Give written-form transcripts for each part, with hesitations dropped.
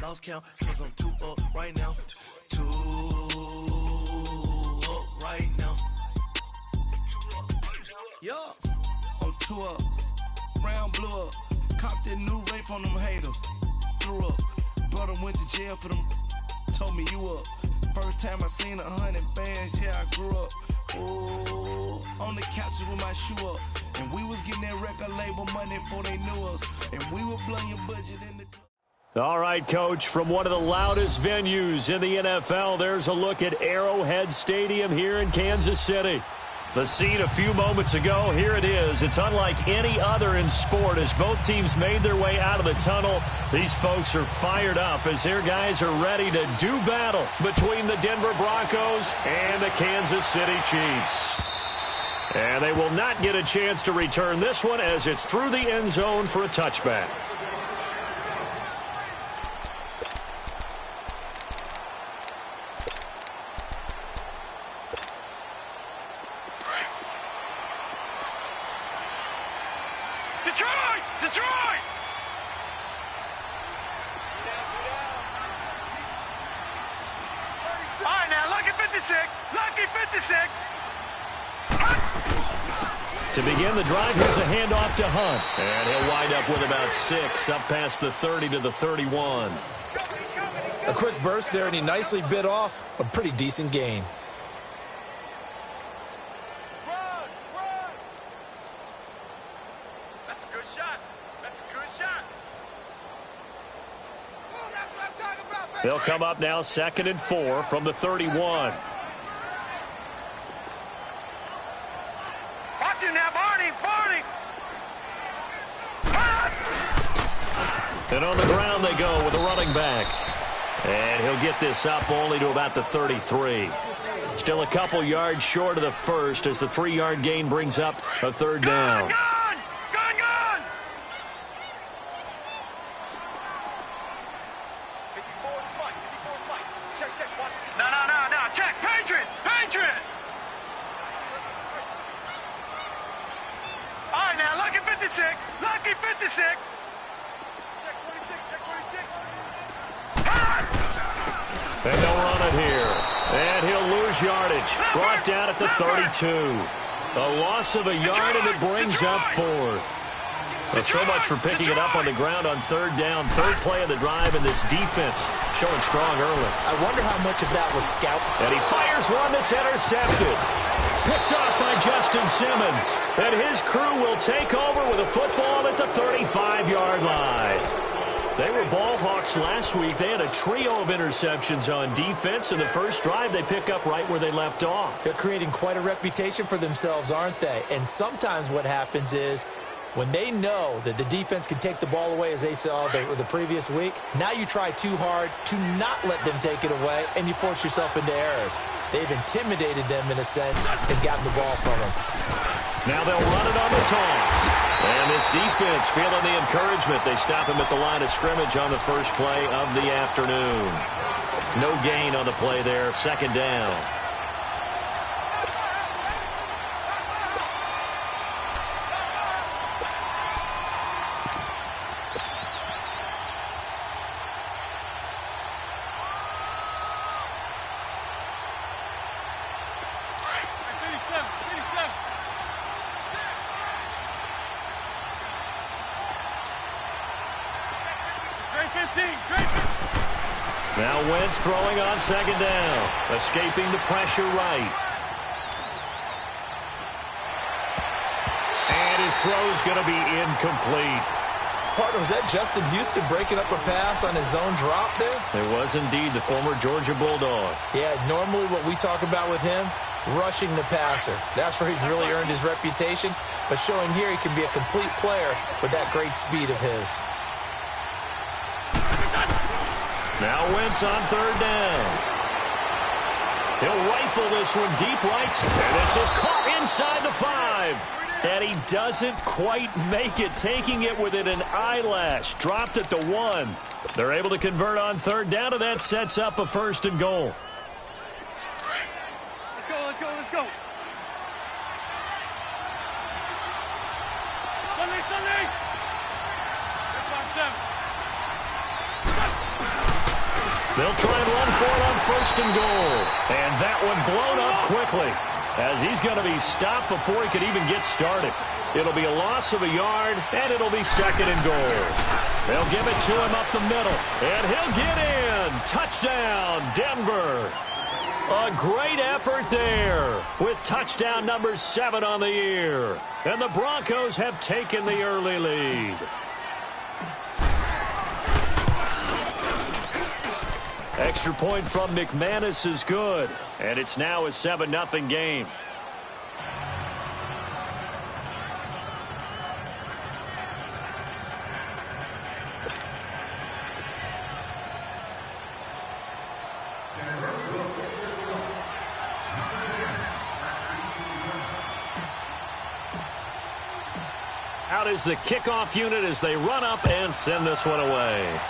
Lost count, cause I'm 2 up right now. 2 up right now. Yeah, I'm 2 up. Round blew up. Copped that new rape on them haters. Threw up. Brother went to jail for them. Told me you up. First time I seen 100 bands, yeah, I grew up. Ooh, on the couches with my shoe up. And we was getting that record label money before they knew us. And we were blowing your budget in the... All right, Coach, from one of the loudest venues in the NFL, there's a look at Arrowhead Stadium here in Kansas City. The scene a few moments ago, here it is. It's unlike any other in sport as both teams made their way out of the tunnel. These folks are fired up as their guys are ready to do battle between the Denver Broncos and the Kansas City Chiefs. And they will not get a chance to return this one as it's through the end zone for a touchback. Detroit! All right, now, lucky 56. Lucky 56. To begin the drive, here's a handoff to Hunt. And he'll wind up with about 6, up past the 30 to the 31. A quick burst there, and he nicely bit off a pretty decent gain. They'll come up now 2nd and 4 from the 31. Watch him now, Barney. And on the ground they go with a running back. And he'll get this up only to about the 33. Still a couple yards short of the first as the 3-yard gain brings up a 3rd down. Gone! No. Check. Patriot! All right, now, lucky 56. Check 26. And they'll run it here. And he'll lose yardage. Brought down at the 32. A loss of a yard, and it brings up 4th. Well, so much for picking it up on the ground on 3rd down. 3rd play of the drive, and this defense showing strong early. I wonder how much of that was scout. And he fires one that's intercepted. Picked off by Justin Simmons. And his crew will take over with a football at the 35-yard line. They were ball hawks last week. They had a trio of interceptions on defense. In the first drive, they pick up right where they left off. They're creating quite a reputation for themselves, aren't they? And sometimes what happens is when they know that the defense can take the ball away, as they saw the previous week, now you try too hard to not let them take it away, and you force yourself into errors. They've intimidated them in a sense and gotten the ball from them. Now they'll run it on the toss. And this defense feeling the encouragement. They stop him at the line of scrimmage on the first play of the afternoon. No gain on the play there. 2nd down. Now Wentz throwing on 2nd down. Escaping the pressure right. And his throw's going to be incomplete. Partner, was that Justin Houston breaking up a pass on his own drop there? It was indeed the former Georgia Bulldog. Yeah, normally what we talk about with him, rushing the passer. That's where he's really earned his reputation. But showing here he can be a complete player with that great speed of his. Now Wentz on 3rd down. He'll rifle this one deep right. And this is caught inside the 5. And he doesn't quite make it, taking it within an eyelash. Dropped at the 1. They're able to convert on 3rd down, and that sets up a 1st and goal. Let's go. Sunday. They'll try and run for it on 1st and goal. And that one blown up quickly, as he's going to be stopped before he could even get started. It'll be a loss of a yard, and it'll be 2nd and goal. They'll give it to him up the middle, and he'll get in. Touchdown, Denver. A great effort there with touchdown number 7 on the year. And the Broncos have taken the early lead. Extra point from McManus is good, and it's now a 7-0 game. Out is the kickoff unit as they run up and send this one away.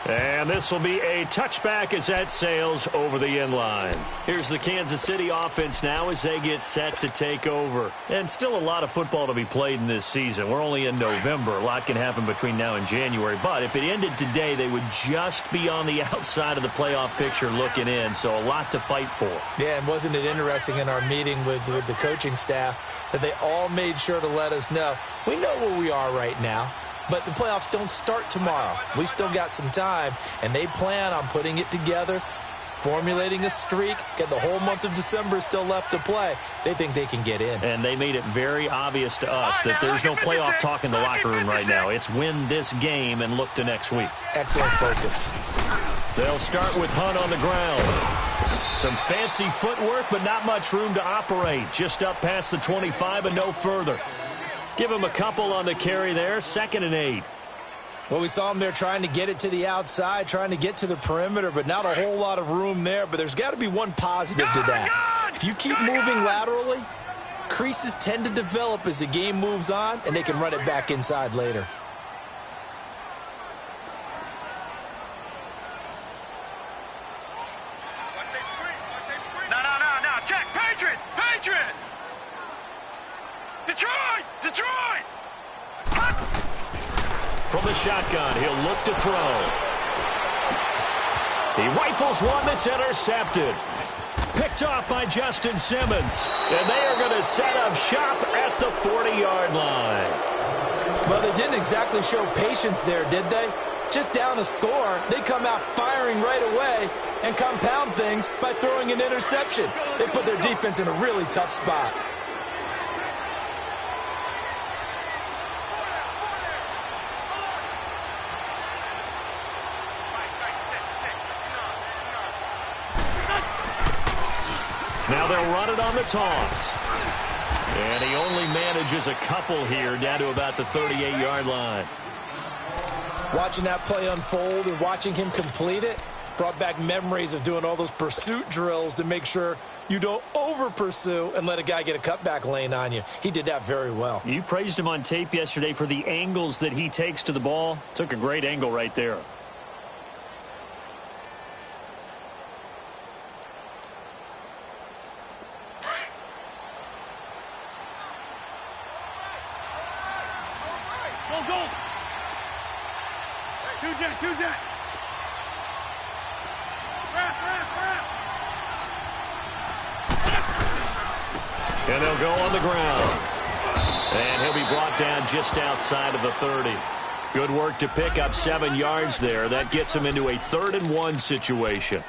And this will be a touchback as that sails over the end line. Here's the Kansas City offense now as they get set to take over. And still a lot of football to be played in this season. We're only in November. A lot can happen between now and January. But if it ended today, they would just be on the outside of the playoff picture looking in. So a lot to fight for. Yeah, and wasn't it interesting in our meeting with the coaching staff that they all made sure to let us know, we know where we are right now. But the playoffs don't start tomorrow. We still got some time, and they plan on putting it together, formulating a streak, get the whole month of December still left to play. They think they can get in. And they made it very obvious to us that there's no playoff talk in the locker room right now. It's win this game and look to next week. Excellent focus. They'll start with Hunt on the ground. Some fancy footwork, but not much room to operate. Just up past the 25 and no further. Give him a couple on the carry there, 2nd and 8. Well, we saw him there trying to get it to the outside, trying to get to the perimeter, but not a whole lot of room there. But there's got to be one positive to that. If you keep moving laterally, creases tend to develop as the game moves on, and they can run it back inside later. No. Check. Patriot. Detroit! From the shotgun, he'll look to throw. He rifles one that's intercepted. Picked off by Justin Simmons. And they are going to set up shop at the 40-yard line. Well, they didn't exactly show patience there, did they? Just down a score, they come out firing right away and compound things by throwing an interception. They put their defense in a really tough spot. Now they'll run it on the toss. And he only manages a couple here down to about the 38-yard line. Watching that play unfold and watching him complete it brought back memories of doing all those pursuit drills to make sure you don't over-pursue and let a guy get a cutback lane on you. He did that very well. You praised him on tape yesterday for the angles that he takes to the ball. Took a great angle right there. Go. Two jet. Wrap. And they'll go on the ground. And he'll be brought down just outside of the 30. Good work to pick up 7 yards there. That gets him into a 3rd and 1 situation.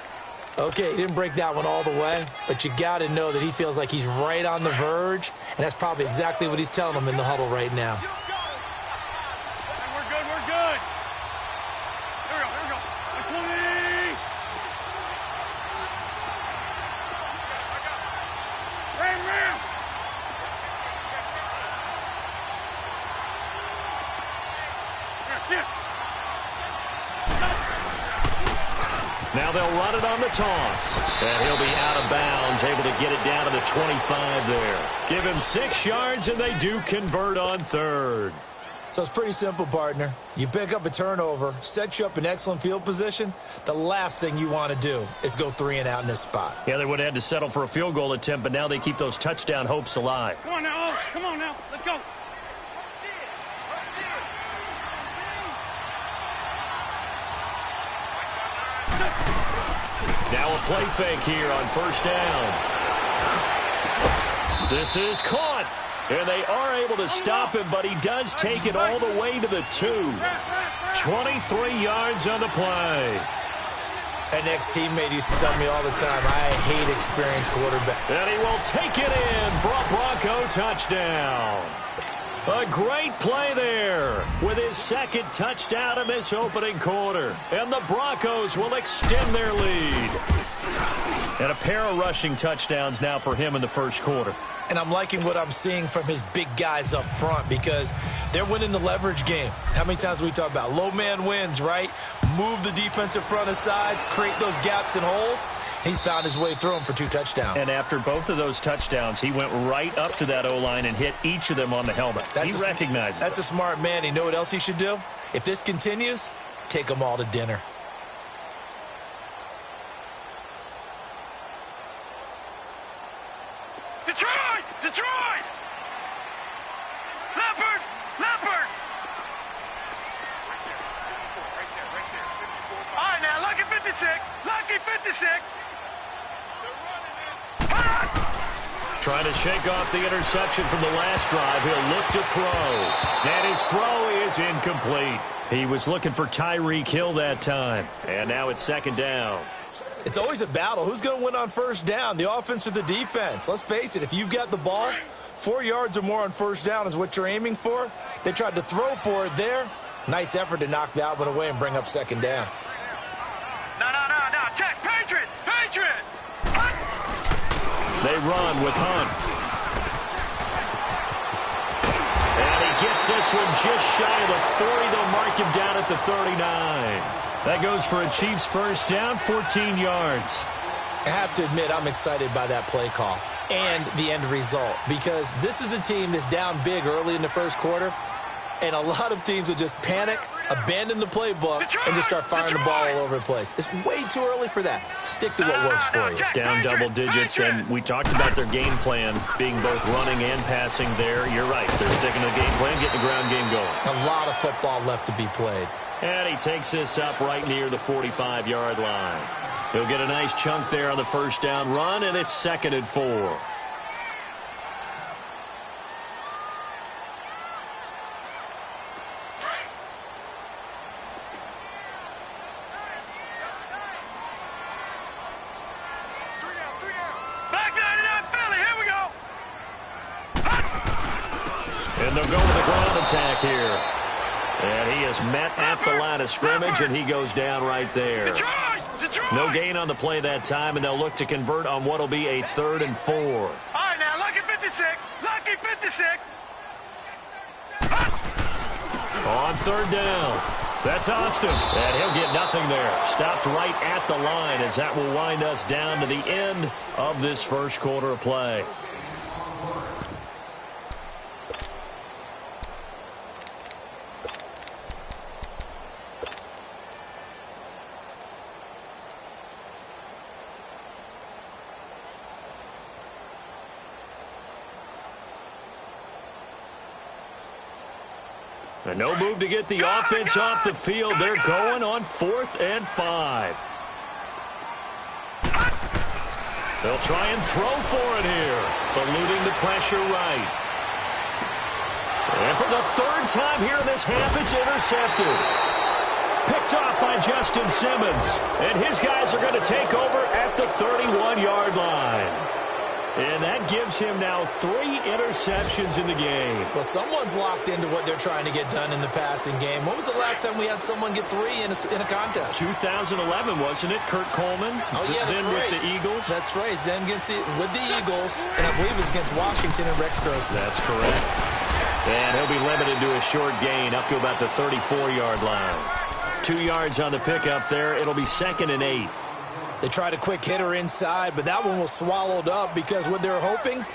Okay, he didn't break that one all the way, but you got to know that he feels like he's right on the verge, and that's probably exactly what he's telling them in the huddle right now. We're good. Here we go. 20. Ram. Now they'll run it on the toss. And he'll be out of bounds, able to get it down to the 25 there. Give him 6 yards, and they do convert on 3rd. So it's pretty simple, partner. You pick up a turnover, set you up in excellent field position. The last thing you want to do is go 3 and out in this spot. Yeah, they would have had to settle for a field goal attempt, but now they keep those touchdown hopes alive. Come on now. Let's go. play fake here on first down. This is caught. And they are able to stop him, but he does take it all the way to the 2. 23 yards on the play. An ex-teammate used to tell me all the time, I hate experienced quarterback. And he will take it in for a Bronco touchdown. A great play there with his second touchdown in this opening quarter. And the Broncos will extend their lead. And a pair of rushing touchdowns now for him in the first quarter. And I'm liking what I'm seeing from his big guys up front because they're winning the leverage game. How many times we talk about low man wins, right? Move the defensive front aside, create those gaps and holes. He's found his way through them for 2 touchdowns. And after both of those touchdowns, he went right up to that O-line and hit each of them on the helmet. He recognizes That's a smart man. You know what else he should do? If this continues, take them all to dinner. Detroit! Detroit! Leopard! Leopard! All right, now, lucky 56. Lucky 56. Trying to shake off the interception from the last drive. He'll look to throw. And his throw is incomplete. He was looking for Tyreek Hill that time. And now it's second down. It's always a battle. Who's going to win on first down, the offense or the defense? Let's face it, if you've got the ball, 4 yards or more on first down is what you're aiming for. They tried to throw for it there. Nice effort to knock that one away and bring up second down. No. Check. Patriot! Patriot! They run with Hunt. And he gets this one just shy of the 40. They'll mark him down at the 39. That goes for a Chiefs first down, 14 yards. I have to admit, I'm excited by that play call and the end result because this is a team that's down big early in the first quarter, and a lot of teams will just panic, abandon the playbook, and just start firing the ball all over the place. It's way too early for that. Stick to what works for you. Down double digits, and we talked about their game plan being both running and passing there. You're right. They're sticking to the game plan, getting the ground game going. A lot of football left to be played. And he takes this up right near the 45-yard line. He'll get a nice chunk there on the first down run, and it's 2nd and 4. Back 99 Philly, here we go! And they'll go with the ground attack here. And he is met at the line of scrimmage, and he goes down right there. Detroit! No gain on the play that time, and they'll look to convert on what will be a 3rd and 4. All right, now, lucky 56. Lucky 56. On 3rd down. That's Austin. And he'll get nothing there. Stopped right at the line as that will wind us down to the end of this first quarter of play. And no move to get the offense off the field. They're going on 4th and 5. They'll try and throw for it here. Eluding the pressure right. And for the 3rd time here in this half, it's intercepted. Picked off by Justin Simmons. And his guys are going to take over at the 31-yard line. And that gives him now 3 interceptions in the game. Well, someone's locked into what they're trying to get done in the passing game. When was the last time we had someone get 3 in a contest? 2011, wasn't it? Kurt Coleman. Oh, yeah, that's then right. with the Eagles. That's right. Then with the Eagles, and I believe it's against Washington and Rex Grossman. That's correct. And he'll be limited to a short gain up to about the 34-yard line. 2 yards on the pickup there. It'll be 2nd and 8. They tried a quick hitter inside, but that one was swallowed up because what they're hoping,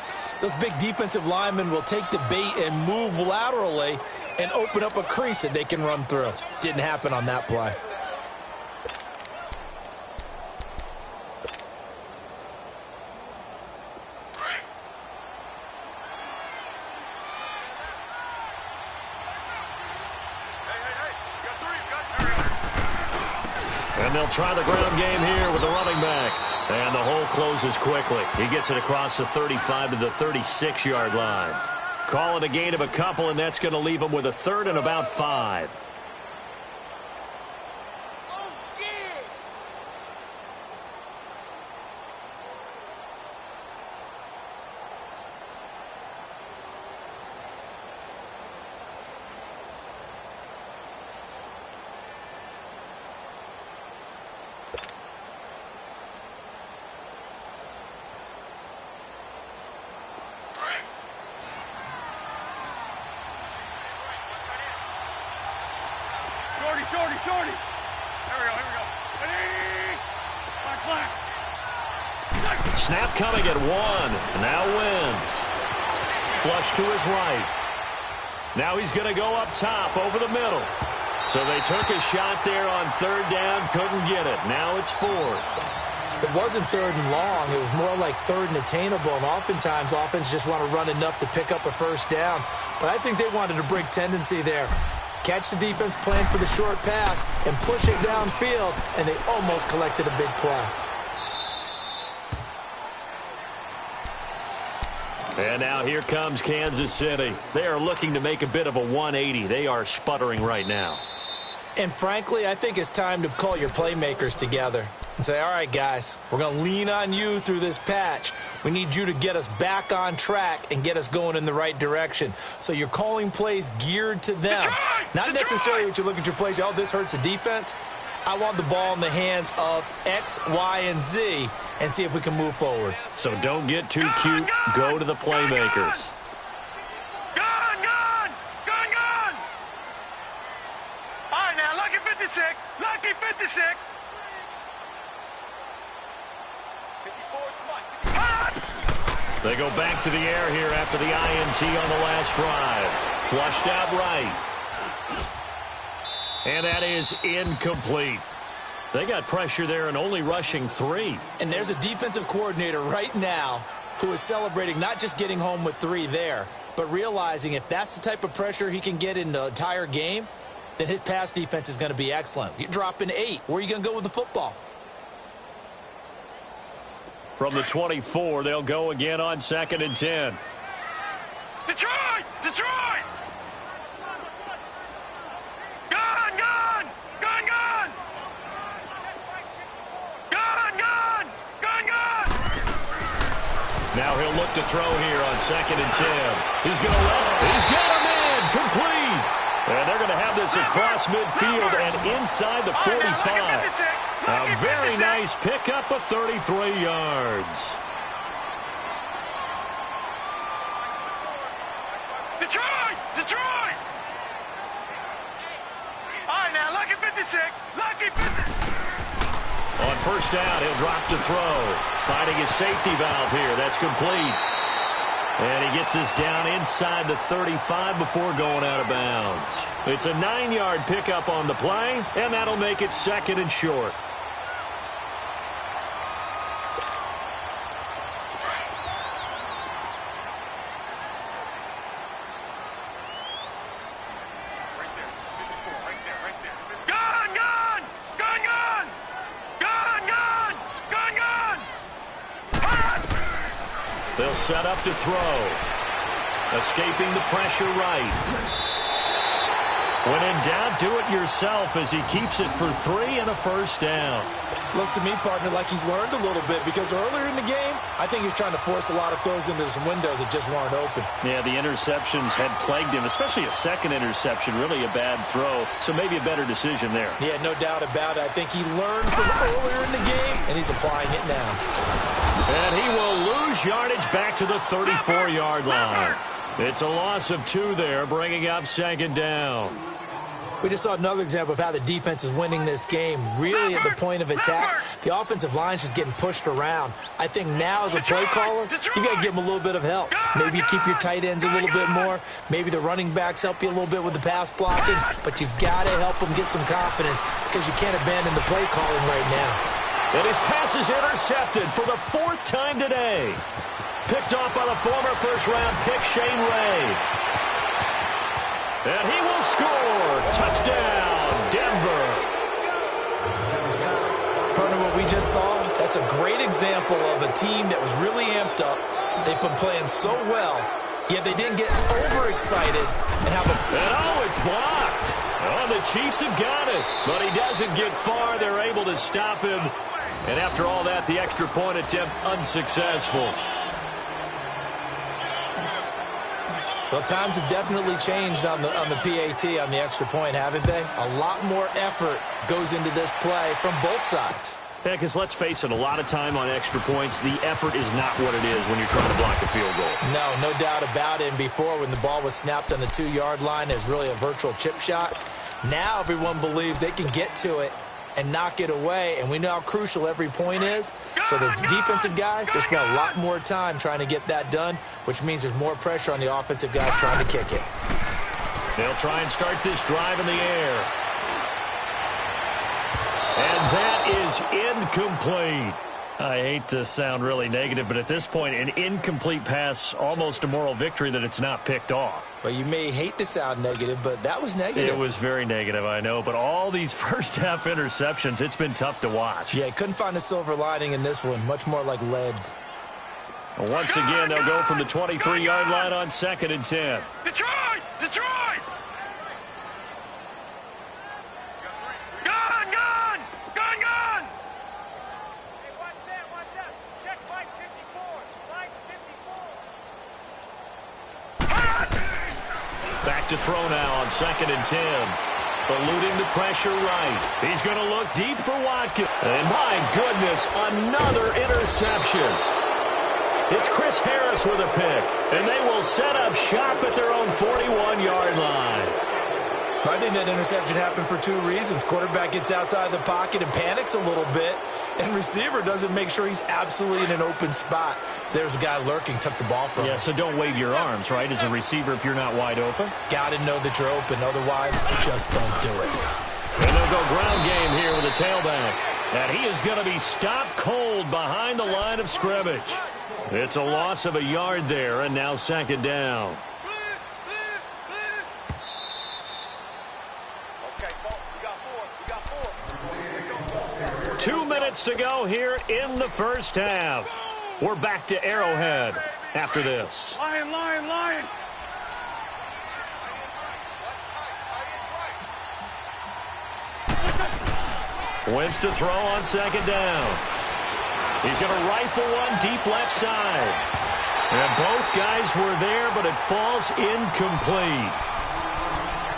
those big defensive linemen will take the bait and move laterally and open up a crease that they can run through. Didn't happen on that play. And they'll try the ground game here with the running back. And the hole closes quickly. He gets it across the 35 to the 36-yard line. Call it a gain of a couple, and that's going to leave him with a third and about 5. Shorty. Here we go. Ready? Black. Snap coming at 1. Now Wentz. Flush to his right. Now he's going to go up top over the middle. So they took a shot there on third down. Couldn't get it. Now it's 4. It wasn't third and long. It was more like third and attainable. And oftentimes, offense just want to run enough to pick up a first down. But I think they wanted a break tendency there. Catch the defense, plan for the short pass, and push it downfield, and they almost collected a big play. And now here comes Kansas City. They are looking to make a bit of a 180. They are sputtering right now. And frankly, I think it's time to call your playmakers together and say, all right, guys, we're going to lean on you through this patch. We need you to get us back on track and get us going in the right direction. So you're calling plays geared to them. Not necessarily what you look at your plays, oh, this hurts the defense. I want the ball in the hands of X, Y, and Z and see if we can move forward. So don't get too cute. Go to the playmakers. Gone! All right, now, lucky 56. Lucky 56. 54, They go back to the air here after the INT on the last drive. Flushed out right. And that is incomplete. They got pressure there and only rushing 3. And there's a defensive coordinator right now who is celebrating not just getting home with 3 there, but realizing if that's the type of pressure he can get in the entire game, then his pass defense is going to be excellent. You're dropping 8. Where are you going to go with the football? From the 24, they'll go again on 2nd and 10. Detroit! Gone! Now he'll look to throw here on 2nd and 10. He's going to run. He's got him in. Complete. And they're going to have this across midfield and inside the 45. A very nice pickup of 33 yards. Detroit! All right, now, lucky 56. Lucky 56. On first down, he'll drop to throw. Finding his safety valve here. That's complete. And he gets us down inside the 35 before going out of bounds. It's a 9-yard pickup on the play, and that'll make it 2nd and short. They'll set up to throw. Escaping the pressure right. When in doubt, do it yourself as he keeps it for 3 and a first down. Looks to me, partner, like he's learned a little bit because earlier in the game, I think he's trying to force a lot of throws into some windows that just weren't open. Yeah, the interceptions had plagued him, especially a second interception, really a bad throw. So maybe a better decision there. Yeah, no doubt about it. I think he learned from earlier in the game, and he's applying it now. And he will lose yardage back to the 34-yard line. It's a loss of 2 there, bringing up 2nd down. We just saw another example of how the defense is winning this game. Really at the point of attack, the offensive line is just getting pushed around. I think now as a play caller, you got to give them a little bit of help. Maybe you keep your tight ends a little bit more. Maybe the running backs help you a little bit with the pass blocking. But you've got to help them get some confidence because you can't abandon the play calling right now. And his pass is intercepted for the 4th time today. Picked off by the former first-round pick, Shane Ray. And he will score. Touchdown, Denver. Partner, what we just just saw, that's a great example of a team that was really amped up. They've been playing so well, yet they didn't get overexcited and have a... And oh, it's blocked. Oh, the Chiefs have got it. But he doesn't get far. They're able to stop him. And after all that, the extra point attempt unsuccessful. Well, times have definitely changed on the PAT, on the extra point, haven't they? A lot more effort goes into this play from both sides. Yeah, because let's face it, a lot of time on extra points, the effort is not what it is when you're trying to block a field goal. No doubt about it. And before, when the ball was snapped on the 2-yard line, it was really a virtual chip shot. Now everyone believes they can get to it and knock it away, and we know how crucial every point is. So the defensive guys, they spend a lot more time trying to get that done, which means there's more pressure on the offensive guys trying to kick it. They'll try and start this drive in the air. And that is incomplete. I hate to sound really negative, but at this point, an incomplete pass, almost a moral victory that it's not picked off. Well, you may hate to sound negative, but that was negative. It was very negative, I know. But all these first-half interceptions, it's been tough to watch. Yeah, couldn't find a silver lining in this one. Much more like lead. Once again, they'll go from the 23-yard line on 2nd and 10. Detroit! Detroit! Gun! Gun! Gun! Gun! Hey, what's that? What's that? Check Mike 54. Mike 54. Back to throw now on 2nd and 10. Eluding the pressure right. He's going to look deep for Watkins. And my goodness, another interception. It's Chris Harris with a pick. And they will set up shop at their own 41-yard line. I think that interception happened for 2 reasons. Quarterback gets outside the pocket and panics a little bit. And receiver doesn't make sure he's absolutely in an open spot. So there's a guy lurking, took the ball from him. Yeah, so don't wave your arms, right, as a receiver if you're not wide open. Got to know that you're open. Otherwise, just don't do it. And they'll go ground game here with a tailback. And he is going to be stopped cold behind the line of scrimmage. It's a loss of a yard there, and now 2nd down. Okay, we got 4. 2 minutes to go here in the first half. We're back to Arrowhead after this. Lion, lion, lion. Wentz to throw on 2nd down. He's going to rifle one deep left side. And both guys were there, but it falls incomplete.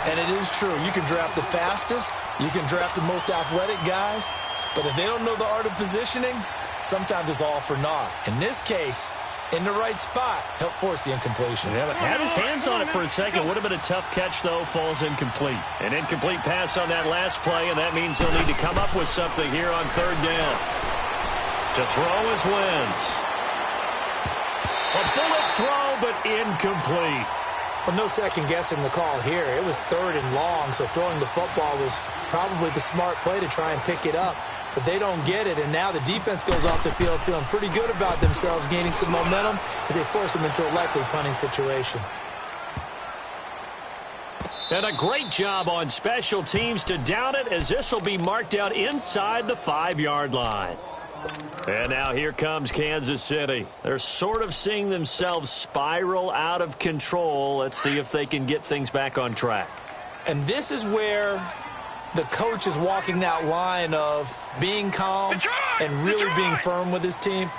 And it is true. You can draft the fastest. You can draft the most athletic guys. But if they don't know the art of positioning, sometimes it's all for naught. In this case, in the right spot, helped force the incompletion. Yeah, but had his hands on it for a second. Would have been a tough catch, though. Falls incomplete. An incomplete pass on that last play, and that means they'll need to come up with something here on 3rd down. To throw is Wentz. A bullet throw, but incomplete. Well, no second guessing the call here. It was 3rd and long, so throwing the football was probably the smart play to try and pick it up. But they don't get it, and now the defense goes off the field feeling pretty good about themselves, gaining some momentum as they force them into a likely punting situation. And a great job on special teams to down it, as this will be marked out inside the 5-yard line. And now here comes Kansas City. They're sort of seeing themselves spiral out of control. Let's see if they can get things back on track. And this is where the coach is walking that line of being calm and really being firm with his team.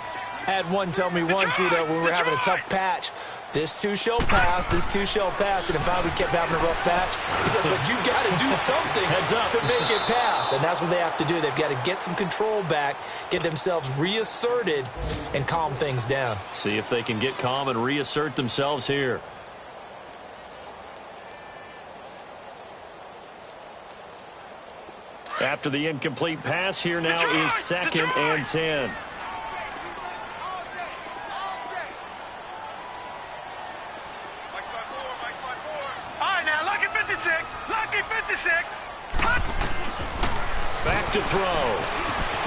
I had one tell me once, when we were having a tough patch, this too shall pass, this too shall pass. And if we kept having a rough patch, he said, but you got to do something to make it pass. And that's what they have to do. They've got to get some control back, get themselves reasserted, and calm things down. See if they can get calm and reassert themselves here. After the incomplete pass, here now is 2nd and 10. Lucky 56. Back to throw.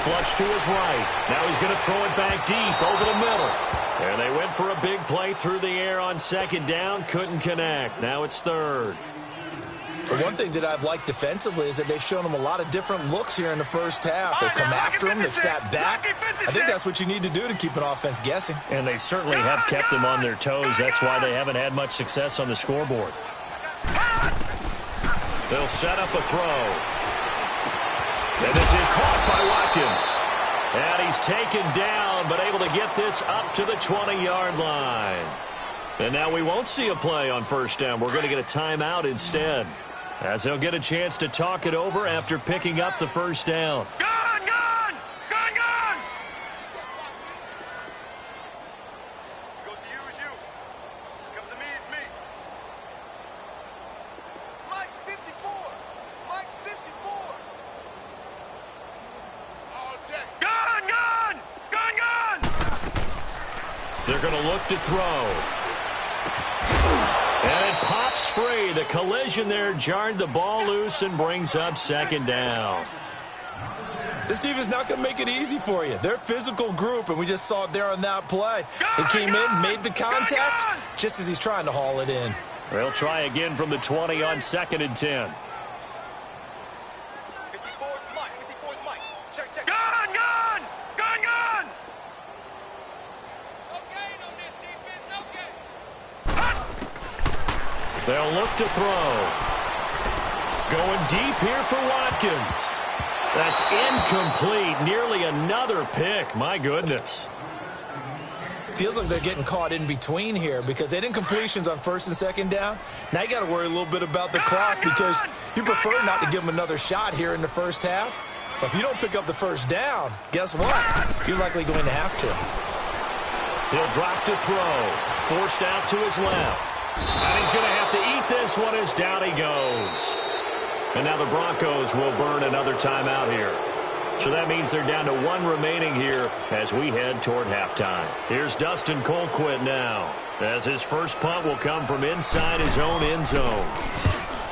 Flush to his right. Now he's going to throw it back deep over the middle. And they went for a big play through the air on 2nd down. Couldn't connect. Now it's 3rd. The one thing that I've liked defensively is that they've shown them a lot of different looks here in the first half. They've come after them. They've sat back. I think that's what you need to do to keep an offense guessing. And they certainly have kept them on their toes. That's why they haven't had much success on the scoreboard. They'll set up a throw. And this is caught by Watkins. And he's taken down, but able to get this up to the 20-yard line. And now we won't see a play on first down. We're going to get a timeout instead, as he'll get a chance to talk it over after picking up the first down. Gone! Gone! Gone! Gone! Goes to you is you. Comes to me is me. Mike's 54. Mike's 54. All day. Gone! Gone! Gone! Gone! They're going to look to throw. And it pops free. The collision there jarred the ball loose and brings up second down. This defense is not going to make it easy for you. They're a physical group, and we just saw it there on that play. He came in, made the contact, just as he's trying to haul it in. They'll try again from the 20 on 2nd and 10. 54 is Mike. 54 is Mike. Check, check. Gone! Gone! Gone! Gone! Okay, no this defense, okay. They'll look to throw. Going deep here for Watkins. That's incomplete. Nearly another pick. My goodness. Feels like they're getting caught in between here because they didn't completions on 1st and 2nd down. Now you got to worry a little bit about the clock because you prefer not to give them another shot here in the first half. But if you don't pick up the first down, guess what? You're likely going to have to. He'll drop to throw. Forced out to his left. And he's going to have to eat this one as down he goes. And now the Broncos will burn another timeout here. So that means they're down to 1 remaining here as we head toward halftime. Here's Dustin Colquitt now, as his first punt will come from inside his own end zone.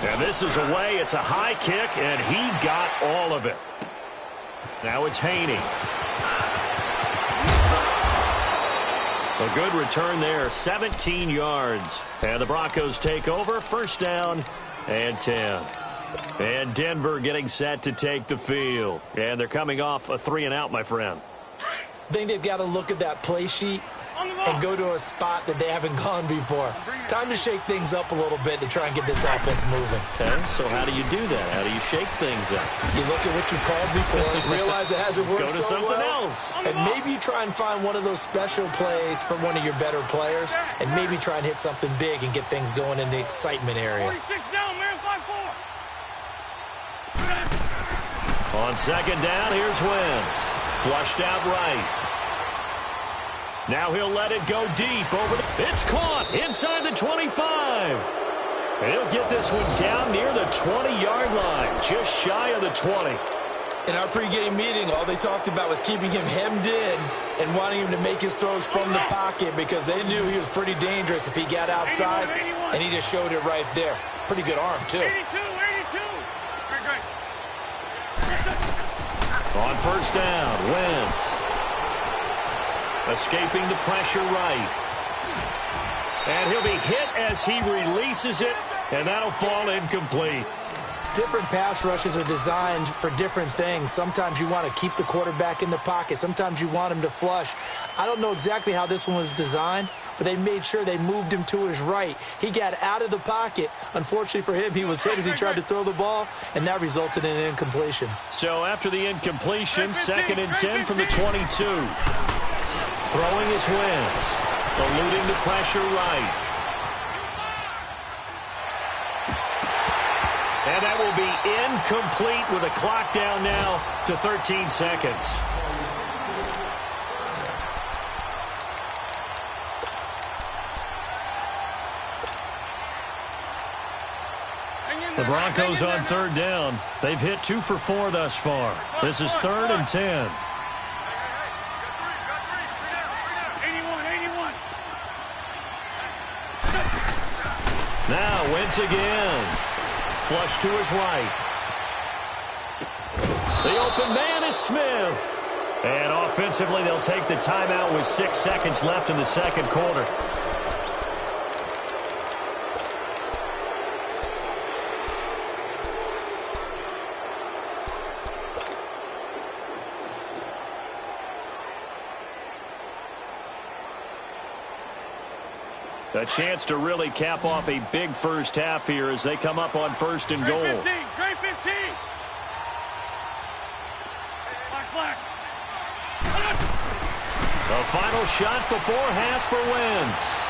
And this is away. It's a high kick, and he got all of it. Now it's Haney. A good return there, 17 yards. And the Broncos take over, first down and 10. And Denver getting set to take the field. And they're coming off a 3-and-out, my friend. I think they've got to look at that play sheet and go to a spot that they haven't gone before. Time to shake things up a little bit to try and get this offense moving. Okay, so how do you do that? How do you shake things up? You look at what you called before, realize it hasn't worked Go to so something well, else. and maybe you try and find one of those special plays from one of your better players, and maybe try and hit something big and get things going in the excitement area. 46 down, man, 5-4. On second down, here's Wentz. Flushed out right. Now he'll let it go deep over the... It's caught inside the 25. He'll get this one down near the 20-yard line, just shy of the 20. In our pregame meeting, all they talked about was keeping him hemmed in and wanting him to make his throws from the pocket because they knew he was pretty dangerous if he got outside, and he just showed it right there. Pretty good arm, too. 82, 82. Great. On first down, Wentz. Escaping the pressure right. And he'll be hit as he releases it, and that'll fall incomplete. Different pass rushes are designed for different things. Sometimes you want to keep the quarterback in the pocket. Sometimes you want him to flush. I don't know exactly how this one was designed, but they made sure they moved him to his right. He got out of the pocket. Unfortunately for him, he was hit as he tried to throw the ball, and that resulted in an incompletion. So after the incompletion, 2nd and 10 from the 22. Throwing his Wentz. Eluding the pressure right. And that will be incomplete with a clock down now to 13 seconds. The Broncos on third down. They've hit 2 for 4 thus far. This is 3rd and 10. Now Wentz again. Flush to his right. The open man is Smith. And offensively, they'll take the timeout with 6 seconds left in the second quarter. A chance to really cap off a big first half here as they come up on 1st and goal. Grade 15. Black. The final shot before half for Wentz.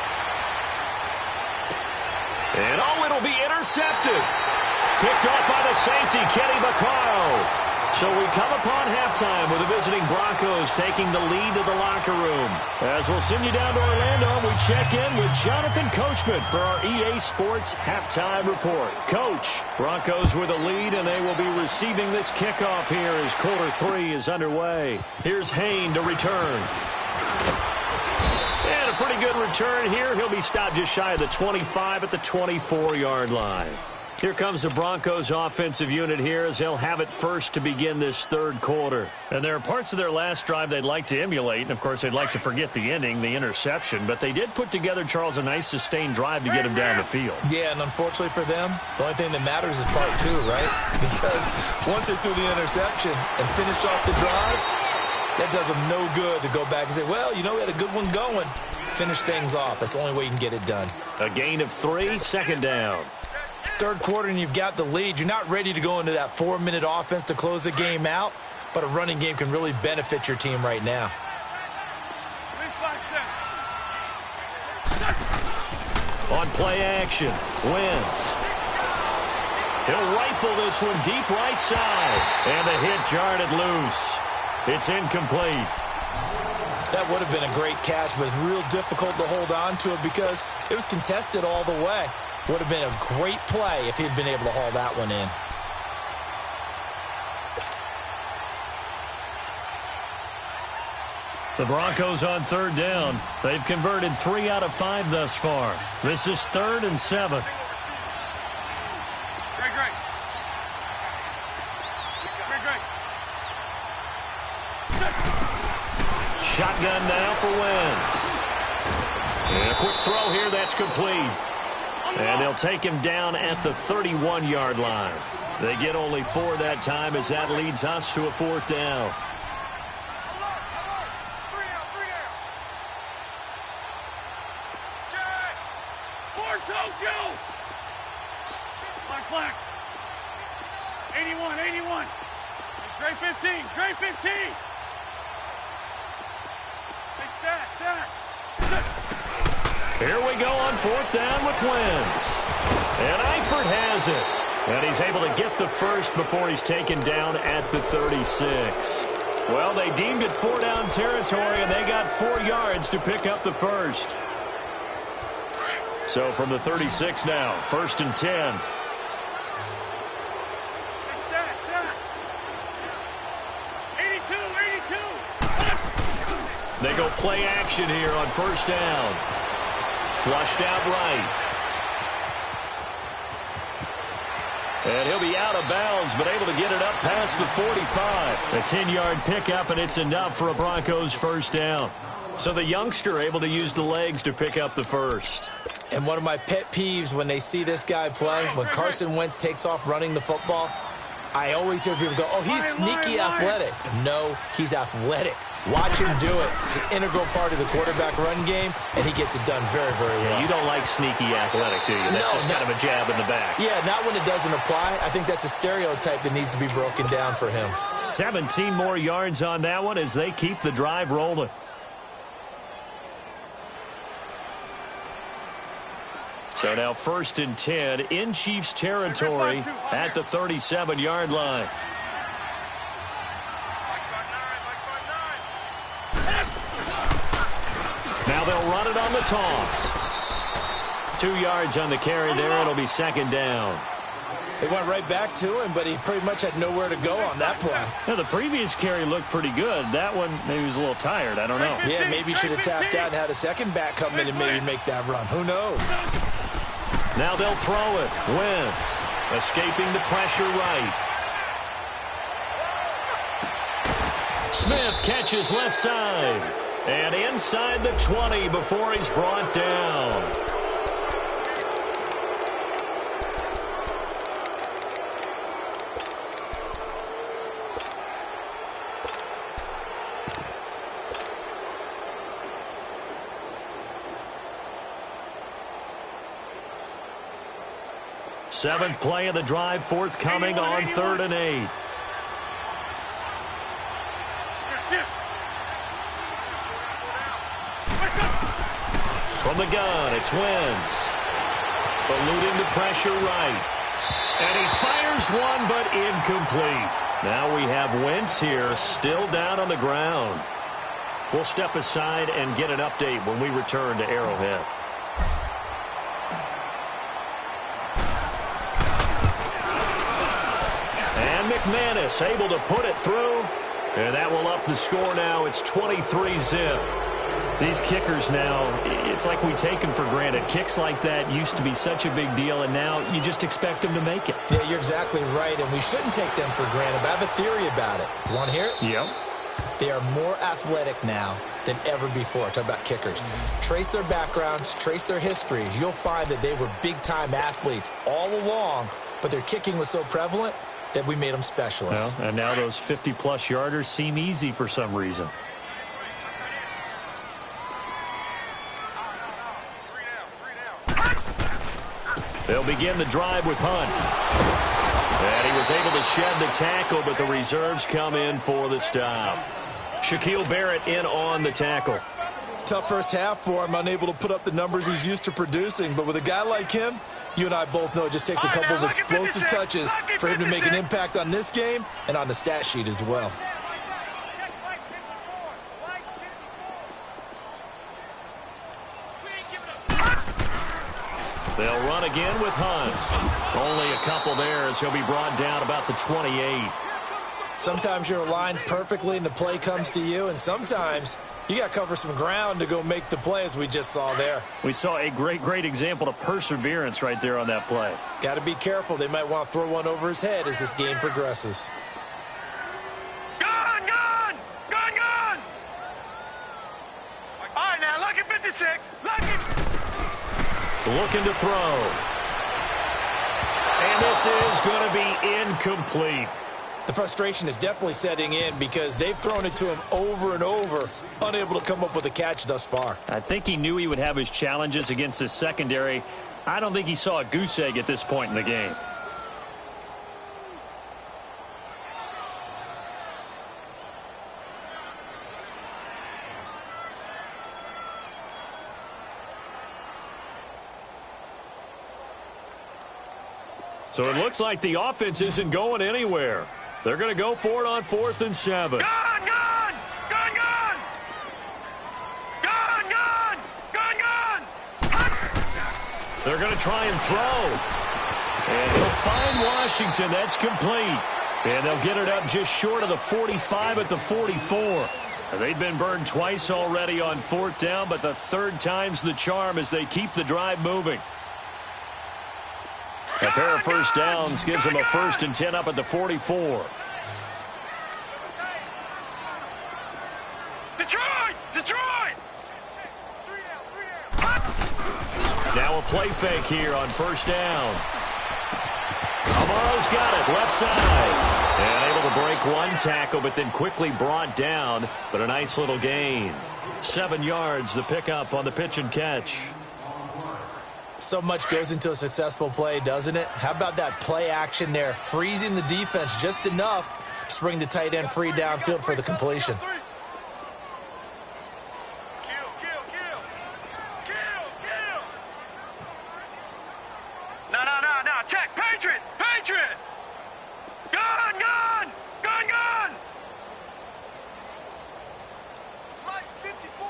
And it'll be intercepted. Picked off by the safety, Kenny Vaccaro. So we come upon halftime with the visiting Broncos taking the lead to the locker room. As we'll send you down to Orlando, we check in with Jonathan Coachman for our EA Sports Halftime Report. Coach, Broncos with a lead, and they will be receiving this kickoff here as quarter 3 is underway. Here's Hayne to return. And a pretty good return here. He'll be stopped just shy of the 25 at the 24-yard line. Here comes the Broncos offensive unit here as they'll have it first to begin this 3rd quarter. And there are parts of their last drive they'd like to emulate. And, of course, they'd like to forget the ending, the interception. But they did put together, Charles, a nice sustained drive to get him down the field. Yeah, and unfortunately for them, the only thing that matters is part 2, right? Because once they threw the interception and finished off the drive, that does them no good to go back and say, well, you know, we had a good one going. Finish things off. That's the only way you can get it done. A gain of 3, 2nd down. 3rd quarter and you've got the lead. You're not ready to go into that 4-minute offense to close the game out, but a running game can really benefit your team right now. On play action, Wentz. He'll rifle this one deep right side, and the hit jarred it loose. It's incomplete. That would have been a great catch, but it's real difficult to hold on to it because it was contested all the way. Would have been a great play if he'd been able to haul that one in. The Broncos on 3rd down. They've converted 3 out of 5 thus far. This is 3rd and 7. Great. Shotgun now for Wentz. And a quick throw here, that's complete. And they'll take him down at the 31-yard line. They get only 4 that time as that leads us to a 4th down. Black. 81. Grade 15. Stack. Here we go on 4th down with Wentz. And Eifert has it. And he's able to get the first before he's taken down at the 36. Well, they deemed it 4-down territory, and they got 4 yards to pick up the first. So from the 36 now, 1st and 10. They go play action here on 1st down. Flushed out right. And he'll be out of bounds, but able to get it up past the 45. A 10-yard pickup, and it's enough for a Broncos 1st down. So the youngster able to use the legs to pick up the first. And one of my pet peeves when they see this guy play, when Carson Wentz takes off running the football, I always hear people go, oh, he's sneaky athletic. No, he's athletic. Watch him do it. It's an integral part of the quarterback run game, and he gets it done very, very well. Yeah, you don't like sneaky athletic, do you? That's just kind of a jab in the back. Yeah, not when it doesn't apply. I think that's a stereotype that needs to be broken down for him. 17 more yards on that one as they keep the drive rolling. So now 1st and 10 in Chiefs territory at the 37-yard line. Now they'll run it on the toss. 2 yards on the carry there. It'll be 2nd down. They went right back to him, but he pretty much had nowhere to go on that play. Now, the previous carry looked pretty good. That one, maybe he was a little tired. I don't know. Yeah, maybe he should have tapped out and had a second back come in and maybe make that run. Who knows? Now they'll throw it. Wentz escaping the pressure right. Smith catches left side. And inside the 20 before he's brought down. 7th play of the drive, forthcoming on 3rd and 8. From the gun, it's Wentz. Eluding the pressure right. And he fires one, but incomplete. Now we have Wentz here, still down on the ground. We'll step aside and get an update when we return to Arrowhead. And McManus able to put it through. And that will up the score now. It's 23-zip. These kickers now, it's like we take them for granted. Kicks like that used to be such a big deal, and now you just expect them to make it. Yeah, you're exactly right, and we shouldn't take them for granted. But I have a theory about it. You want to hear it? Yep. They are more athletic now than ever before. Talk about kickers. Trace their backgrounds, trace their histories. You'll find that they were big-time athletes all along, but their kicking was so prevalent that we made them specialists. Well, and now those 50-plus yarders seem easy for some reason. They'll begin the drive with Hunt. And he was able to shed the tackle, but the reserves come in for the stop. Shaquille Barrett in on the tackle. Tough first half for him, unable to put up the numbers he's used to producing. But with a guy like him, you and I both know it just takes a couple of explosive touches for him to make an impact on this game and on the stat sheet as well. They'll run again with Hunt. Only a couple there as he'll be brought down about the 28. Sometimes you're aligned perfectly and the play comes to you, and sometimes you got to cover some ground to go make the play, as we just saw there. We saw a great example of perseverance right there on that play. Got to be careful. They might want to throw one over his head as this game progresses. Gun! Gun! Gun! Gun! All right, now, look at 56. Look at... Looking to throw. And this is going to be incomplete. The frustration is definitely setting in because they've thrown it to him over and over, unable to come up with a catch thus far. I think he knew he would have his challenges against his secondary. I don't think he saw a goose egg at this point in the game. So it looks like the offense isn't going anywhere. They're going to go for it on 4th and 7. Gun! Gun! Gun! Gun! Gun! Gun! Gun! Gun! They're going to try and throw. And he'll find Washington. That's complete. And they'll get it up just short of the 45 at the 44. They've been burned twice already on 4th down, but the third time's the charm as they keep the drive moving. A pair of first downs gives them a 1st and 10 up at the 44. Detroit! Detroit! Now a play fake here on 1st down. Amaro's got it, left side. And able to break one tackle, but then quickly brought down. But a nice little gain. 7 yards, the pickup on the pitch and catch. So much goes into a successful play, doesn't it? How about that play action there, freezing the defense just enough to bring the tight end free downfield for the completion. No, check, Patriot! Patriot! Gun! Gun! Gun! Gun! Like 54!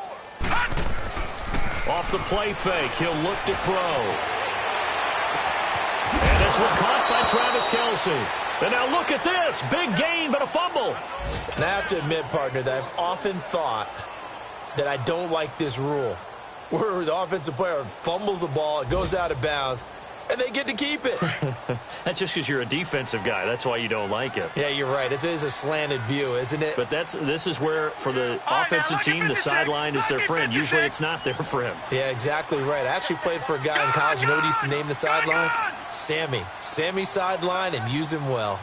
Off the play fake, he'll look to throw. And this one caught by Travis Kelce. And now look at this, big gain, but a fumble. And I have to admit, partner, that I've often thought that I don't like this rule, where the offensive player fumbles the ball, it goes out of bounds, and they get to keep it. That's just because you're a defensive guy. That's why you don't like it. Yeah, you're right. It is a slanted view, isn't it? But this is where, for the offensive team, the sideline is their friend. Usually it's not their friend. Yeah, exactly right. I actually played for a guy in college. You know what he used to name the sideline? Sammy. Sammy sideline, and use him well.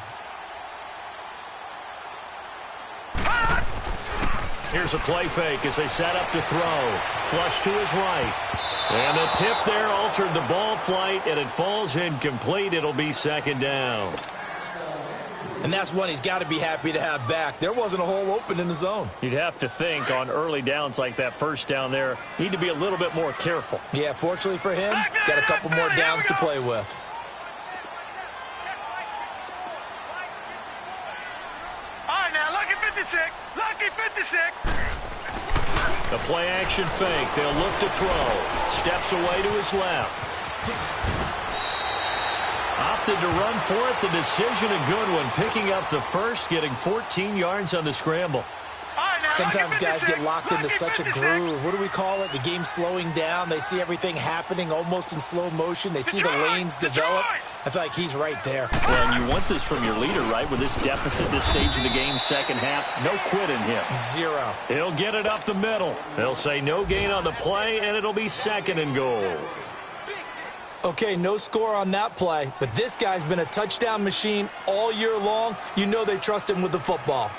Here's a play fake as they set up to throw. Flush to his right. And the tip there altered the ball flight, and it falls incomplete. It'll be second down. And that's one he's got to be happy to have back. There wasn't a hole open in the zone. You'd have to think on early downs like that first down there, need to be a little bit more careful. Yeah, fortunately for him, got a couple more downs to play with. All right, now, lucky 56. Lucky 56. The play action fake. They'll look to throw. Steps away to his left. Opted to run for it. The decision a good one. Picking up the first, getting 14 yards on the scramble. Sometimes guys get locked into such a groove. What do we call it? The game slowing down. They see everything happening almost in slow motion. They see the lanes develop. I feel like he's right there. Well, and you want this from your leader, right? With this deficit, this stage of the game, second half, no quit in him. Zero. He'll get it up the middle. They'll say no gain on the play, and it'll be second and goal. Okay, no score on that play, but this guy's been a touchdown machine all year long. You know they trust him with the football.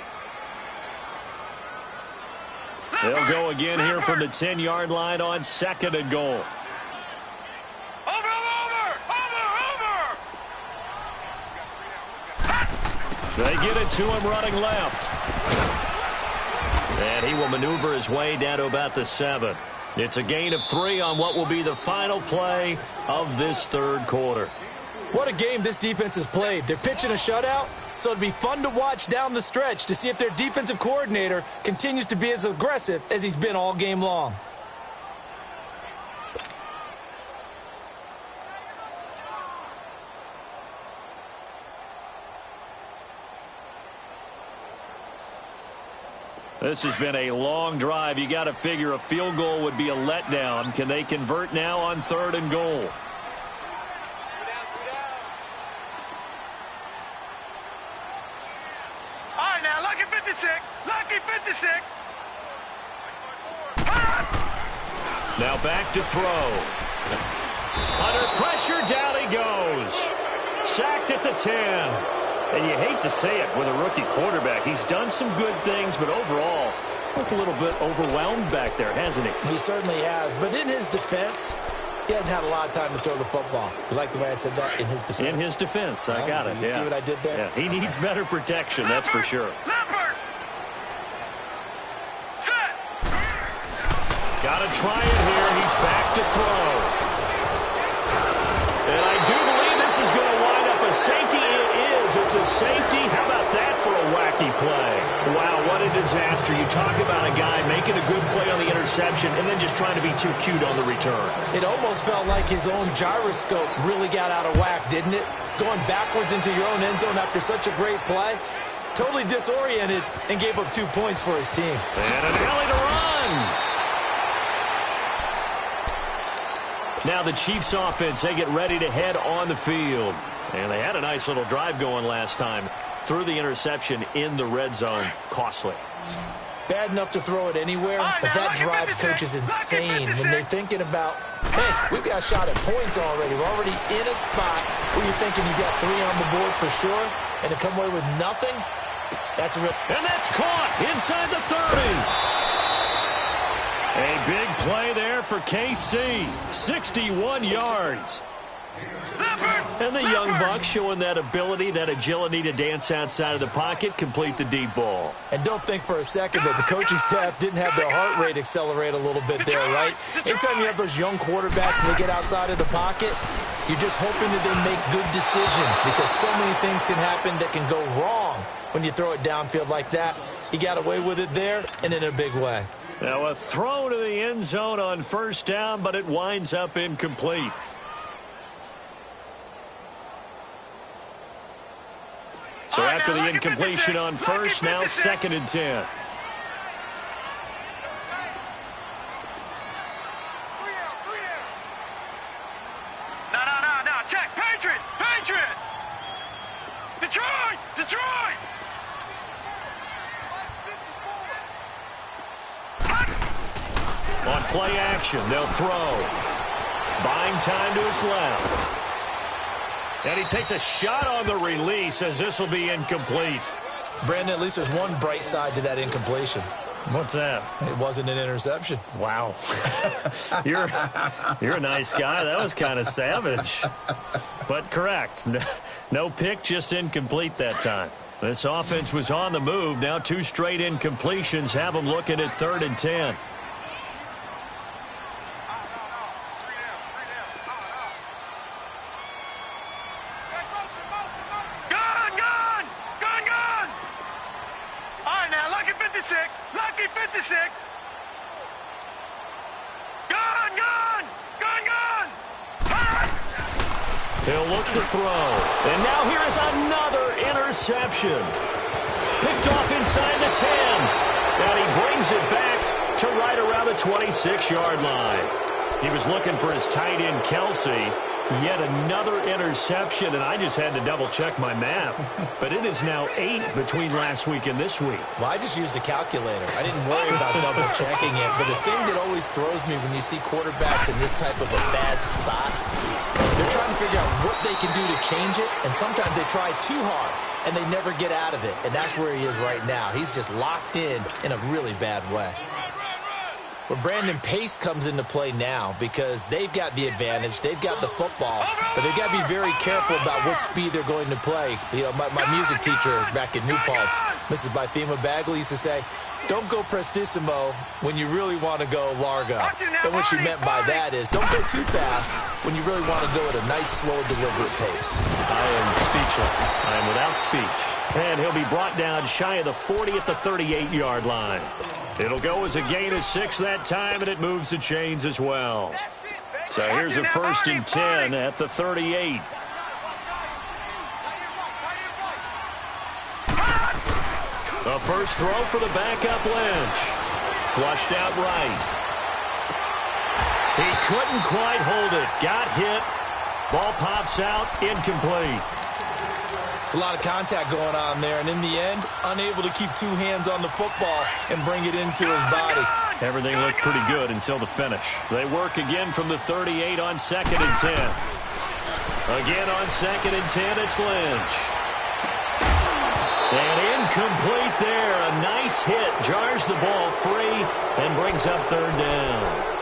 They'll go again here from the 10-yard line on second and goal. Over. They get it to him running left. And he will maneuver his way down to about the 7. It's a gain of 3 on what will be the final play of this third quarter. What a game this defense has played. They're pitching a shutout, so it'll be fun to watch down the stretch to see if their defensive coordinator continues to be as aggressive as he's been all game long. This has been a long drive. You got to figure a field goal would be a letdown. Can they convert now on third and goal? All right, now, lucky 56. Lucky 56. Now back to throw. Under pressure, down he goes. Sacked at the 10. And you hate to say it with a rookie quarterback. He's done some good things, but overall, looked a little bit overwhelmed back there, hasn't he? He certainly has. But in his defense, he hadn't had a lot of time to throw the football. You like the way I said that? In his defense. In his defense. I got it. You see what I did there? Yeah, he needs better protection, that's for sure. Leopard. Set. Got to try it here. He's back to throw. And I do believe this is going to wind up a safety. It's a safety. How about that for a wacky play? Wow, what a disaster. You talk about a guy making a good play on the interception and then just trying to be too cute on the return. It almost felt like his own gyroscope really got out of whack, didn't it? Going backwards into your own end zone after such a great play. Totally disoriented and gave up 2 points for his team. And an alley to run. Now the Chiefs offense, they get ready to head on the field. And they had a nice little drive going last time. Threw the interception in the red zone. Costly. Bad enough to throw it anywhere, but that drives coaches insane when they're thinking about, hey, we've got a shot at points already. We're already in a spot where you're thinking you got 3 on the board for sure, and to come away with nothing, that's a real... And that's caught inside the 30. A big play there for KC. 61 yards. And the young buck showing that ability, that agility to dance outside of the pocket, complete the deep ball. And don't think for a second that the coaching staff didn't have their heart rate accelerate a little bit there, right? Anytime you have those young quarterbacks and they get outside of the pocket, you're just hoping that they make good decisions because so many things can happen that can go wrong when you throw it downfield like that. He got away with it there and in a big way. Now a throw to the end zone on first down, but it winds up incomplete. So after the incompletion on first, now second and 10. No. Check. Patriot. Detroit. On play action, they'll throw. Buying time to his left. And he takes a shot on the release as this will be incomplete. Brandon, at least there's one bright side to that incompletion. What's that? It wasn't an interception. Wow. You're a nice guy. That was kind of savage. But correct. No pick, just incomplete that time. This offense was on the move. Now 2 straight incompletions have them looking at 3rd and 10. Lucky 56. Gun. He'll look to throw. And now here is another interception. Picked off inside the 10. And he brings it back to right around the 26-yard line. He was looking for his tight end, Kelsey. Yet another interception, and I just had to double-check my math. But it is now 8 between last week and this week. Well, I just used a calculator. I didn't worry about double-checking it. But the thing that always throws me when you see quarterbacks in this type of a bad spot, they're trying to figure out what they can do to change it, and sometimes they try too hard, and they never get out of it. And that's where he is right now. He's just locked in a really bad way. But Brandon, pace comes into play now because they've got the advantage. They've got the football, but they've got to be very careful about what speed they're going to play. You know, my music teacher back in New Paltz, Mrs. Bythema Bagley, used to say, don't go prestissimo when you really want to go largo. And what she meant by that is don't go too fast when you really want to go at a nice, slow, deliberate pace. I am speechless. I am without speech. And he'll be brought down shy of the 40 at the 38-yard line. It'll go as a gain of 6 that time, and it moves the chains as well. So here's a 1st and 10 at the 38. The first throw for the backup Lynch. Flushed out right. He couldn't quite hold it. Got hit. Ball pops out. Incomplete. It's a lot of contact going on there, and in the end, unable to keep 2 hands on the football and bring it into his body. Everything looked pretty good until the finish. They work again from the 38 on 2nd and 10. Again on 2nd and 10, it's Lynch. And incomplete there. A nice hit. Jars the ball free and brings up 3rd down.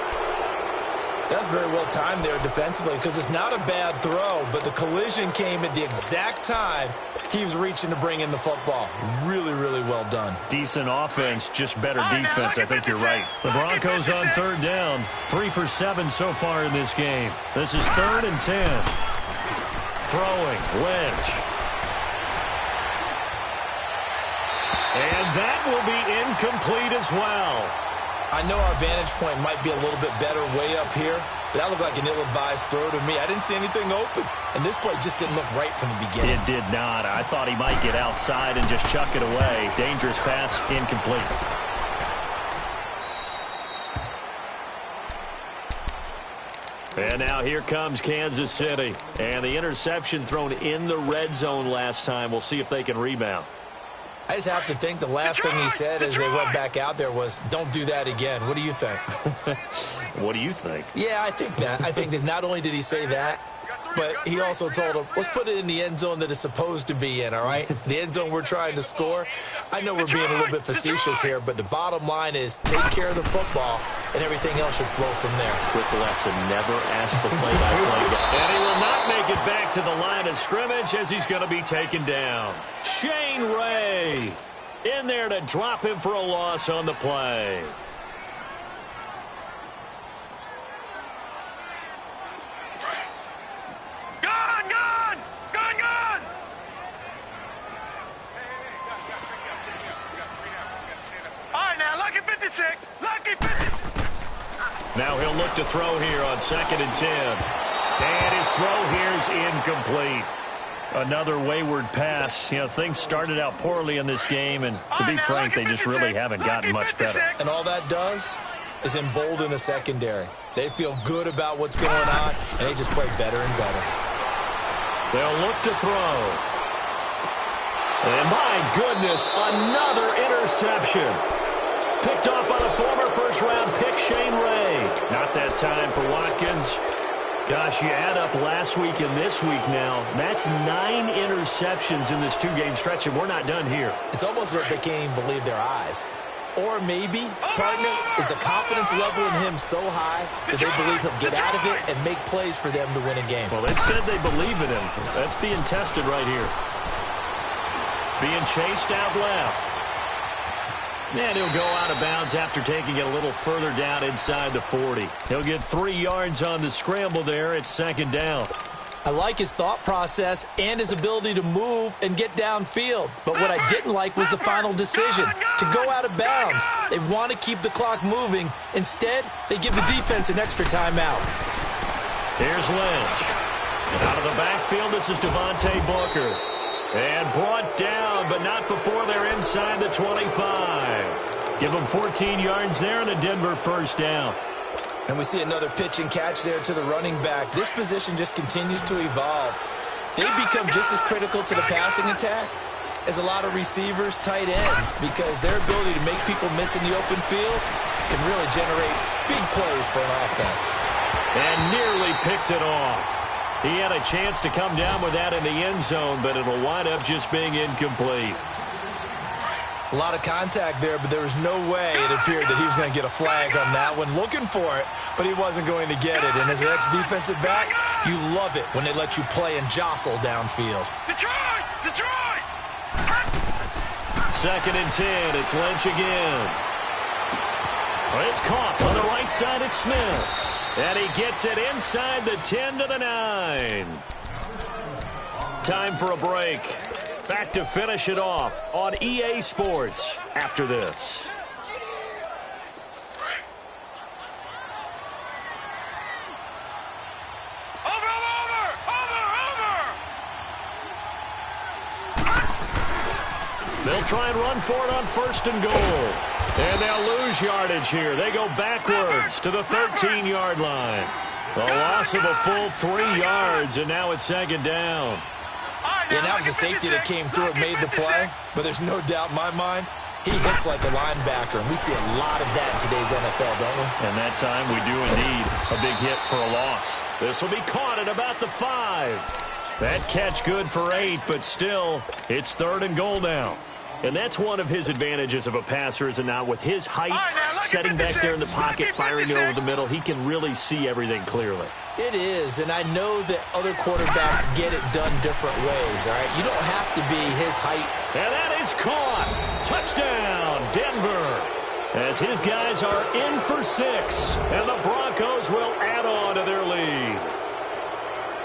That's very well timed there defensively because it's not a bad throw, but the collision came at the exact time he was reaching to bring in the football. Really, really well done. Decent offense, just better defense. I think you're right. The Broncos on 3rd down. 3 for 7 so far in this game. This is 3rd and 10. Throwing, Lynch. And that will be incomplete as well. I know our vantage point might be a little bit better way up here, but that looked like an ill-advised throw to me. I didn't see anything open, and this play just didn't look right from the beginning. It did not. I thought he might get outside and just chuck it away. Dangerous pass, incomplete. And now here comes Kansas City. And the interception thrown in the red zone last time. We'll see if they can rebound. I just have to think the last thing he said as they went back out there was, don't do that again. What do you think? What do you think? Yeah, I think that. I think that not only did he say that, but he also told him, let's put it in the end zone that it's supposed to be in, all right? The end zone we're trying to score. I know we're being a little bit facetious here, but the bottom line is take care of the football, and everything else should flow from there. Quick lesson, never ask the play-by-play guy. And he will not make it back to the line of scrimmage as he's going to be taken down. Shane Ray in there to drop him for a loss on the play. Lucky 56. Now he'll look to throw here on 2nd and 10. And his throw here is incomplete. Another wayward pass. You know, things started out poorly in this game, and to be frank, they just really haven't gotten much better. And all that does is embolden a secondary. They feel good about what's going on, and they just play better and better. They'll look to throw. And my goodness, another interception. Picked off by the former first-round pick, Shane Ray. Not that time for Watkins. Gosh, you add up last week and this week now. That's 9 interceptions in this 2-game stretch, and we're not done here. It's almost like they can't even believe their eyes. Or maybe, partner, is the confidence level in him so high that they believe he'll get out of it and make plays for them to win a game. Well, they've said they believe in him. That's being tested right here. Being chased out left. And he'll go out of bounds after taking it a little further down inside the 40. He'll get 3 yards on the scramble there. It's second down. I like his thought process and his ability to move and get downfield. But what I didn't like was the final decision, to go out of bounds. They want to keep the clock moving. Instead, they give the defense an extra timeout. Here's Lynch. Out of the backfield, this is Devontae Booker. And brought down, but not before they're inside the 25. Give them 14 yards there and a Denver first down. And we see another pitch and catch there to the running back. This position just continues to evolve. They become just as critical to the passing attack as a lot of receivers, tight ends, because their ability to make people miss in the open field can really generate big plays for an offense. And nearly picked it off. He had a chance to come down with that in the end zone, but it'll wind up just being incomplete. A lot of contact there, but there was no way it appeared that he was going to get a flag on that one. Looking for it, but he wasn't going to get it. And as an ex-defensive back, you love it when they let you play and jostle downfield. Detroit! Detroit! Second and 10. It's Lynch again. It's caught on the right side. It's Smith. And he gets it inside the 10 to the 9. Time for a break. Back to finish it off on EA Sports after this. They'll try and run for it on first and goal. And they'll lose yardage here. They go backwards to the 13-yard line. A loss of a full 3 yards, and now it's second down. Yeah, that was a safety that came through and made the play, but there's no doubt in my mind he hits like a linebacker, and we see a lot of that in today's NFL, don't we? And that time we do indeed a big hit for a loss. This will be caught at about the 5. That catch good for 8, but still, it's third and goal now. And that's one of his advantages of a passer, is it not? With his height, setting back there in the pocket, firing it over the middle, he can really see everything clearly. It is, and I know that other quarterbacks get it done different ways, all right? You don't have to be his height. And that is caught. Touchdown, Denver. As his guys are in for 6, and the Broncos will add on to their lead.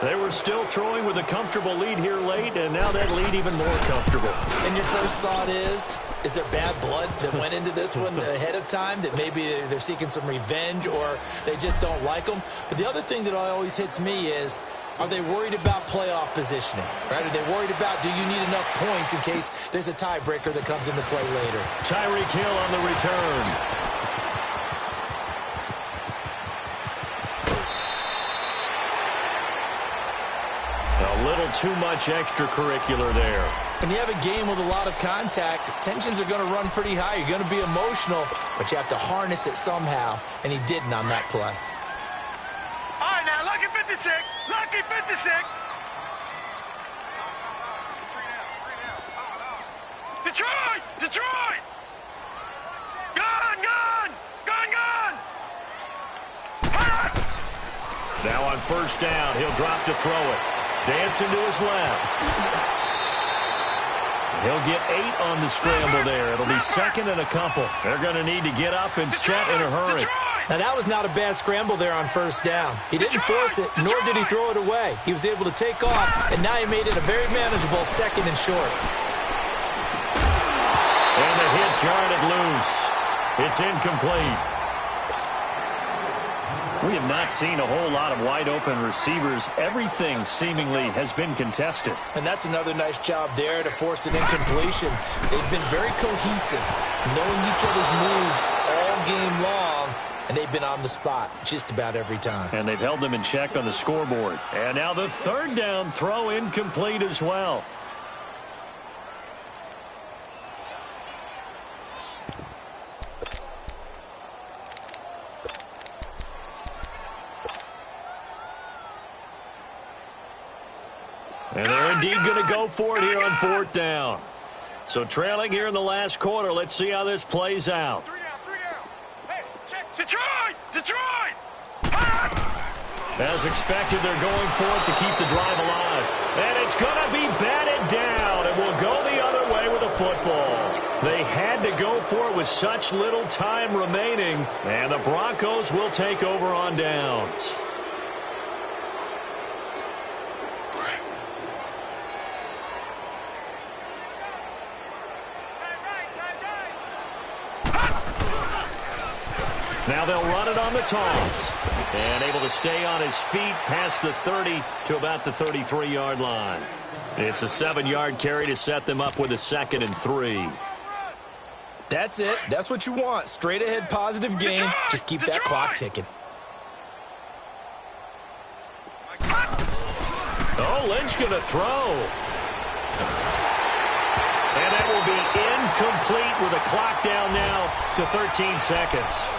They were still throwing with a comfortable lead here late, and now that lead even more comfortable. And your first thought is there bad blood that went into this one ahead of time, that maybe they're seeking some revenge or they just don't like them? But the other thing that always hits me is, are they worried about playoff positioning? Right? Are they worried about, do you need enough points in case there's a tiebreaker that comes into play later? Tyreek Hill on the return. A little too much extracurricular there. When you have a game with a lot of contact, tensions are going to run pretty high. You're going to be emotional, but you have to harness it somehow, and he didn't on that play. All right, now, lucky 56. Lucky 56. Detroit! Detroit! Gun! Gun! Gun! Gun! Now on first down, he'll drop to throw it. Dancing to his left. He'll get 8 on the scramble there. It'll be second and a couple. They're going to need to get up and set in a hurry. Now, that was not a bad scramble there on first down. He didn't force it, nor did he throw it away. He was able to take off, and now he made it a very manageable second and short. And the hit jarred it loose. It's incomplete. We have not seen a whole lot of wide-open receivers. Everything seemingly has been contested. And that's another nice job there to force an incompletion. They've been very cohesive, knowing each other's moves all game long, and they've been on the spot just about every time. And they've held them in check on the scoreboard. And now the third down throw incomplete as well. And they're indeed going to go for it here on fourth down. So trailing here in the last quarter. Let's see how this plays out. 3 down, 3 down. Hey, check. Detroit! Detroit! As expected, they're going for it to keep the drive alive. And it's going to be batted down. It will go the other way with the football. They had to go for it with such little time remaining. And the Broncos will take over on downs. Now they'll run it on the toss. And able to stay on his feet past the 30 to about the 33-yard line. It's a 7-yard carry to set them up with a 2nd and 3. That's it. That's what you want. Straight ahead positive game. Just keep that clock ticking. Oh, Lynch going to throw. And that will be incomplete with the clock down now to 13 seconds.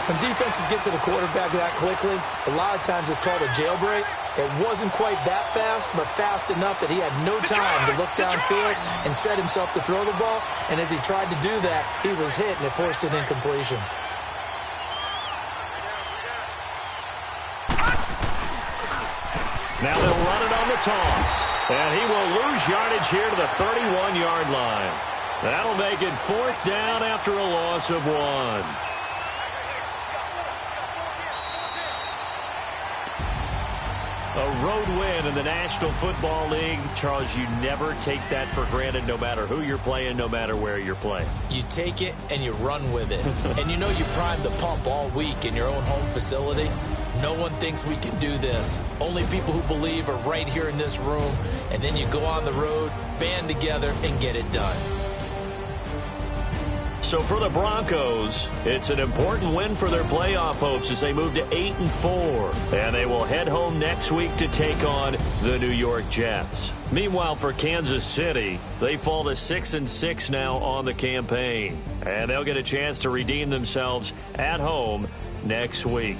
When defenses get to the quarterback that quickly, a lot of times it's called a jailbreak. It wasn't quite that fast, but fast enough that he had no time to look downfield and set himself to throw the ball. And as he tried to do that, he was hit, and it forced an incompletion. Now they'll run it on the toss. And he will lose yardage here to the 31-yard line. That'll make it 4th down after a loss of 1. A road win in the National Football League. Charles, you never take that for granted no matter who you're playing, no matter where you're playing. You take it and you run with it. And you know you primed the pump all week in your own home facility. No one thinks we can do this. Only people who believe are right here in this room. And then you go on the road, band together, and get it done. So for the Broncos, it's an important win for their playoff hopes as they move to 8-4. And they will head home next week to take on the New York Jets. Meanwhile, for Kansas City, they fall to 6-6 now on the campaign. And they'll get a chance to redeem themselves at home next week.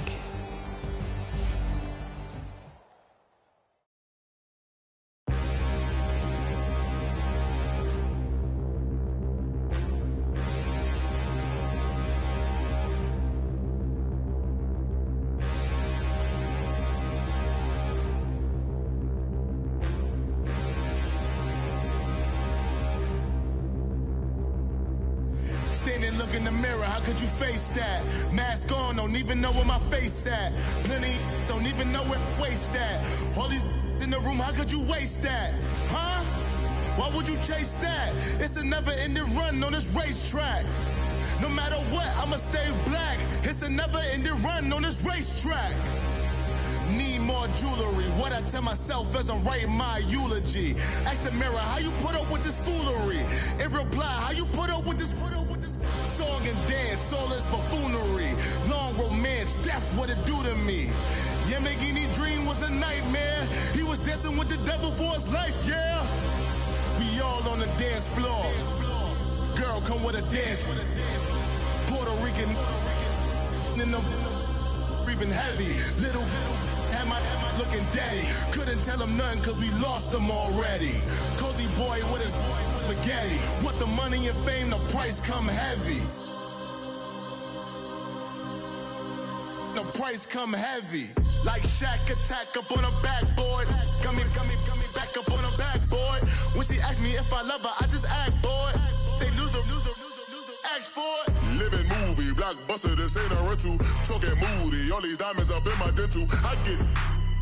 Look in the mirror, how could you face that? Mask on, don't even know where my face at. Plenty don't even know where waste at. All these in the room, how could you waste that? Huh? Why would you chase that? It's a never-ending run on this racetrack. No matter what, I'ma stay black. It's a never-ending run on this racetrack. Need more jewelry. What I tell myself as I'm writing my eulogy. Ask the mirror, how you put up with this foolery? It reply, how you put up with this song and dance, soulless buffoonery. Long romance, death, what it do to me? Yeah, making me dream was a nightmare. He was dancing with the devil for his life, yeah. We all on the dance floor. Girl, come with a dance. Puerto Rican in the breathing heavy. Little had my looking daddy. Couldn't tell him nothing cause we lost him already. Cozy boy with his spaghetti. With the money and fame, the price come heavy. The price come heavy. Like Shaq attack up on a backboard. Got me back up on a backboard. When she asked me if I love her, I just act bored. Say loser, ask for it. Living movie, blockbuster, this ain't a rental. Talking moody, all these diamonds up in my dental. I get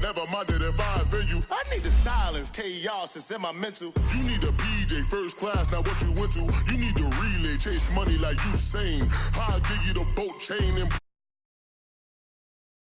never minded if I offend you. I need the silence, chaos is in my mental. You need a PJ first class, not what you went to. You need the relay, chase money like you sane. I'll give you the boat chain and